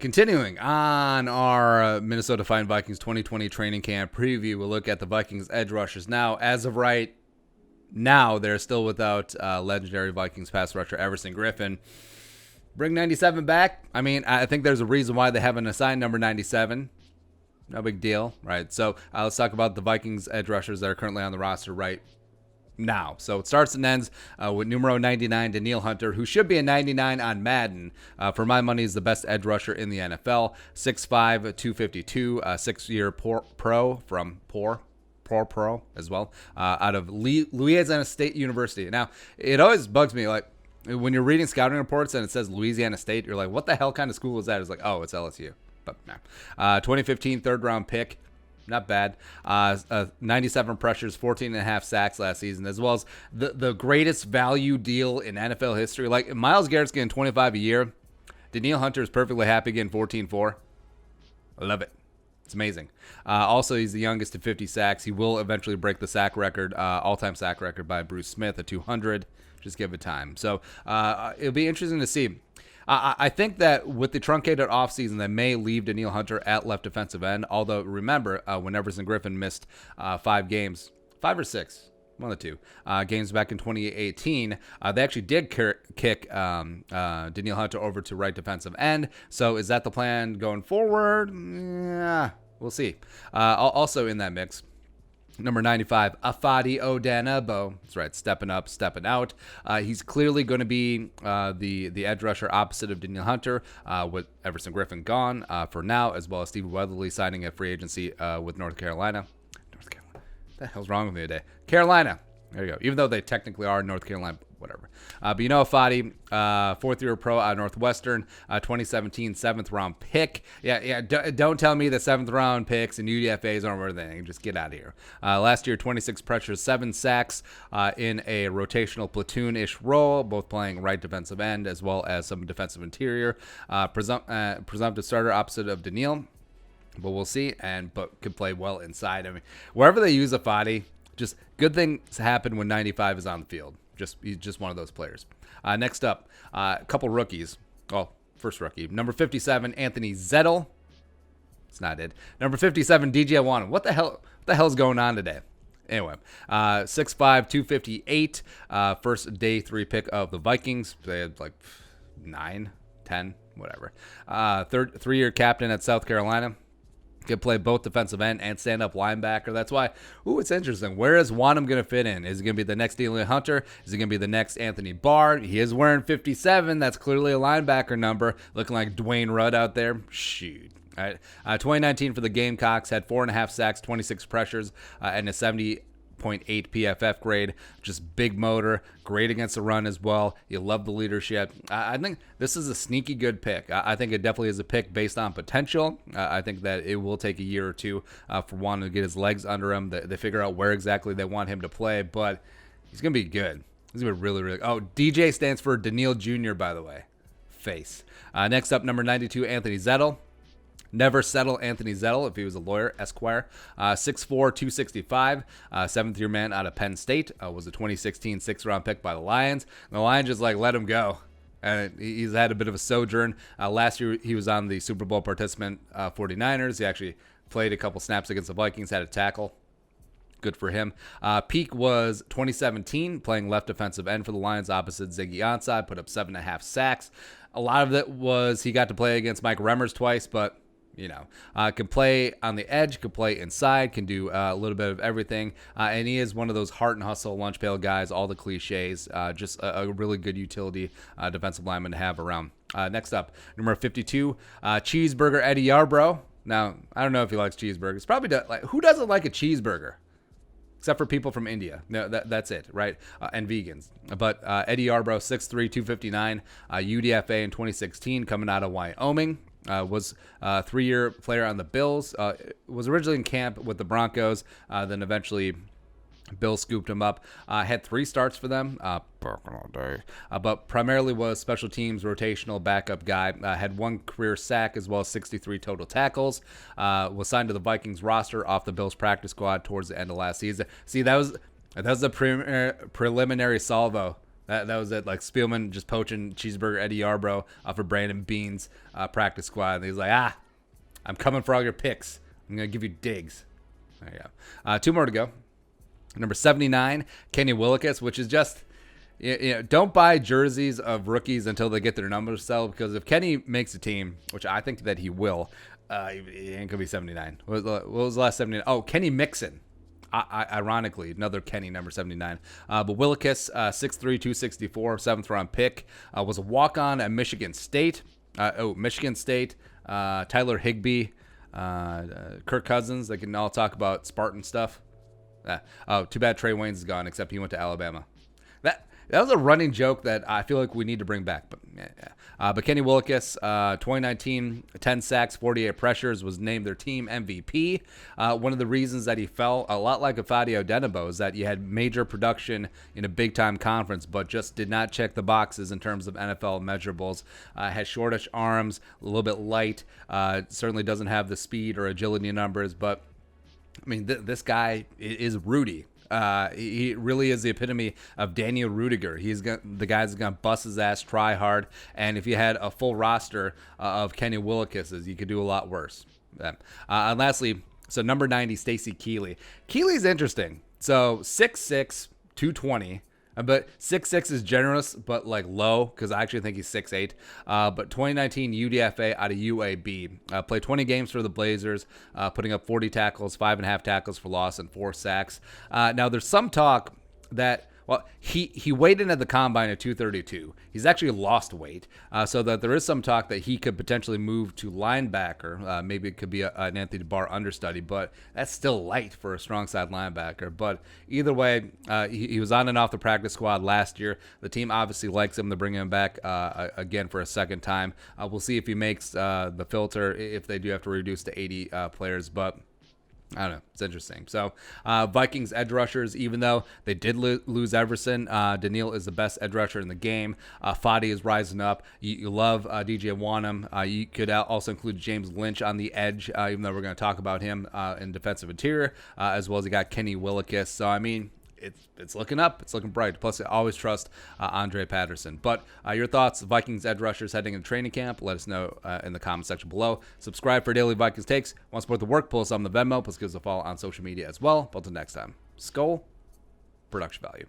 Continuing on our Minnesota Vikings 2020 training camp preview, we'll look at the Vikings edge rushers. Now, as of right now, they're still without legendary Vikings pass rusher Everson Griffin. Bring 97 back. I mean, I think there's a reason why they haven't assigned number 97. No big deal, right? So let's talk about the Vikings edge rushers that are currently on the roster right now. So it starts and ends with numero 99, Danielle Hunter, who should be a 99 on Madden. For my money, is the best edge rusher in the NFL. 6'5", 252, 6-year pro from pro as well, out of Louisiana State University. Now, it always bugs me, like, when you're reading scouting reports and it says Louisiana State, you're like, what the hell kind of school is that? It's like, oh, it's LSU. But nah. 2015 third-round pick. Not bad. 97 pressures, 14.5 sacks last season, as well as the greatest value deal in NFL history. Like, Myles Garrett's getting 25 a year. Danielle Hunter is perfectly happy getting 14.4. I love it. It's amazing. Also, he's the youngest to 50 sacks. He will eventually break the sack record, all-time sack record by Bruce Smith at 200. Just give it time. So it'll be interesting to see. I think that with the truncated offseason, they may leave Danielle Hunter at left defensive end. Although, remember, when Everson Griffin missed 5 games, 5 or 6, one of the two, games back in 2018, they actually did kick Danielle Hunter over to right defensive end. So is that the plan going forward? Yeah, we'll see. Also in that mix, number 95, Ifeadi Odenigbo. That's right, stepping up, stepping out. He's clearly going to be the edge rusher opposite of Danielle Hunter, with Everson Griffin gone for now, as well as Steve Weatherly signing a free agency with North Carolina. What the hell's wrong with me today? Carolina. There you go. Even though they technically are North Carolina, whatever. But you know, Ifeadi, 4th-year pro out of Northwestern, 2017 7th-round pick. Yeah. Don't tell me that 7th-round picks and UDFAs aren't worth anything. Just get out of here. Last year, 26 pressures, 7 sacks in a rotational platoon-ish role, both playing right defensive end as well as some defensive interior. Presumptive starter opposite of Danielle, but we'll see. But could play well inside. I mean, wherever they use Ifeadi, just good things happen when 95 is on the field. He's just one of those players. Next up, a couple rookies. Well, first rookie, number 57, Anthony Zettel. It's not it. Number 57, DJ Awanem. What the hell's going on today? Anyway, 6'5", 258, first day 3 pick of the Vikings. They had like 9, 10, whatever. 3-year captain at South Carolina. Could play both defensive end and stand-up linebacker. That's why, it's interesting. Where is Awanem going to fit in? Is it going to be the next Danielle Hunter? Is it going to be the next Anthony Barr? He is wearing 57. That's clearly a linebacker number. Looking like Dwayne Rudd out there. Shoot. All right. 2019 for the Gamecocks, had 4.5 sacks, 26 pressures, and a 70.8 PFF grade. Just big motor, great against the run as well. You love the leadership. I think this is a sneaky good pick. I think it definitely is a pick based on potential. I think that it will take a year or two for Juan to get his legs under him. They figure out where exactly they want him to play, but he's going to be good. He's going to be really, really good. Oh, DJ stands for Danielle Jr., by the way. Face. Next up, number 92, Anthony Zettel. Never settle Anthony Zettel if he was a lawyer, Esquire. 6'4", 265, 7th-year man out of Penn State. Was a 2016 6th-round pick by the Lions. And the Lions just let him go. And he's had a bit of a sojourn. Last year he was on the Super Bowl participant 49ers. He actually played a couple snaps against the Vikings, had a tackle. Good for him. Peak was 2017, playing left defensive end for the Lions opposite Ziggy Ansah. Put up 7.5 sacks. A lot of it was he got to play against Mike Remmers twice, but can play on the edge, can play inside, can do a little bit of everything. And he is one of those heart and hustle, lunch pail guys, all the cliches. Just a really good utility defensive lineman to have around. Next up, number 52, Cheeseburger Eddie Yarbrough. Now, I don't know if he likes cheeseburgers. Probably does. Who doesn't like a cheeseburger? Except for people from India. No, that's it, right? And vegans. But Eddie Yarbrough, 6'3", 259, UDFA in 2016, coming out of Wyoming. Was a 3-year player on the Bills. Was originally in camp with the Broncos. Then eventually Bill scooped him up. Had 3 starts for them. But primarily was special teams, rotational backup guy. Had 1 career sack as well as 63 total tackles. Was signed to the Vikings roster off the Bills practice squad towards the end of last season. See, that was the preliminary salvo That was it. Like Spielman just poaching Cheeseburger Eddie Yarbrough for Brandon Bean's practice squad. And he's like, I'm coming for all your picks. I'm going to give you digs. There you go. 2 more to go. Number 79, Kenny Wilkes, which is just, don't buy jerseys of rookies until they get their numbers sell, because if Kenny makes a team, which I think that he will, he ain't going to be 79. What was the last 79? Oh, Kenny Mixon. Ironically, another Kenny, number 79. But Wilkes, 6'3", 264, 7th round pick, was a walk-on at Michigan State. Michigan State, Tyler Higbee, Kirk Cousins. They can all talk about Spartan stuff. Too bad Trey Waynes is gone, except he went to Alabama. That was a running joke that I feel like we need to bring back. But Kenny Wilkes, 2019, 10 sacks, 48 pressures, was named their team MVP. One of the reasons that he fell, a lot like Ifeadi Odenigbo, is that you had major production in a big-time conference, but just did not check the boxes in terms of NFL measurables. Has shortish arms, a little bit light, certainly doesn't have the speed or agility numbers, but I mean, this guy is Rudy. He really is the epitome of Daniel Rudiger. The guy's going to bust his ass, try hard, and if you had a full roster of Kenny Wilkeses, you could do a lot worse. And lastly, so number 90, Stacy Keeley. Keeley's interesting. So 6'6", 220. But 6'6" is generous, but like low, because I actually think he's 6'8". But 2019 UDFA out of UAB. Played 20 games for the Blazers, putting up 40 tackles, 5.5 tackles for loss, and 4 sacks. Now, there's some talk that, well, he weighed in at the combine at 232. He's actually lost weight, so that there is some talk that he could potentially move to linebacker. Maybe it could be an Anthony Barr understudy, but that's still light for a strong side linebacker. But either way, he was on and off the practice squad last year. The team obviously likes him. They're bringing him back again for a second time. We'll see if he makes the filter, if they do have to reduce to 80 players, but I don't know. It's interesting. So, Vikings edge rushers, even though they did lose Everson, Danielle is the best edge rusher in the game. Fadi is rising up. You love DJ Wanham. You could also include James Lynch on the edge, even though we're going to talk about him in defensive interior, as well as you got Kenny Wilkes. So, I mean, it's looking up. It's looking bright. Plus, I always trust Andre Patterson. But your thoughts, Vikings edge rushers heading into training camp, let us know in the comment section below. Subscribe for daily Vikings takes. Want to support the work, pull us on the Venmo. Plus, give us a follow on social media as well. But until next time, Skull, production value.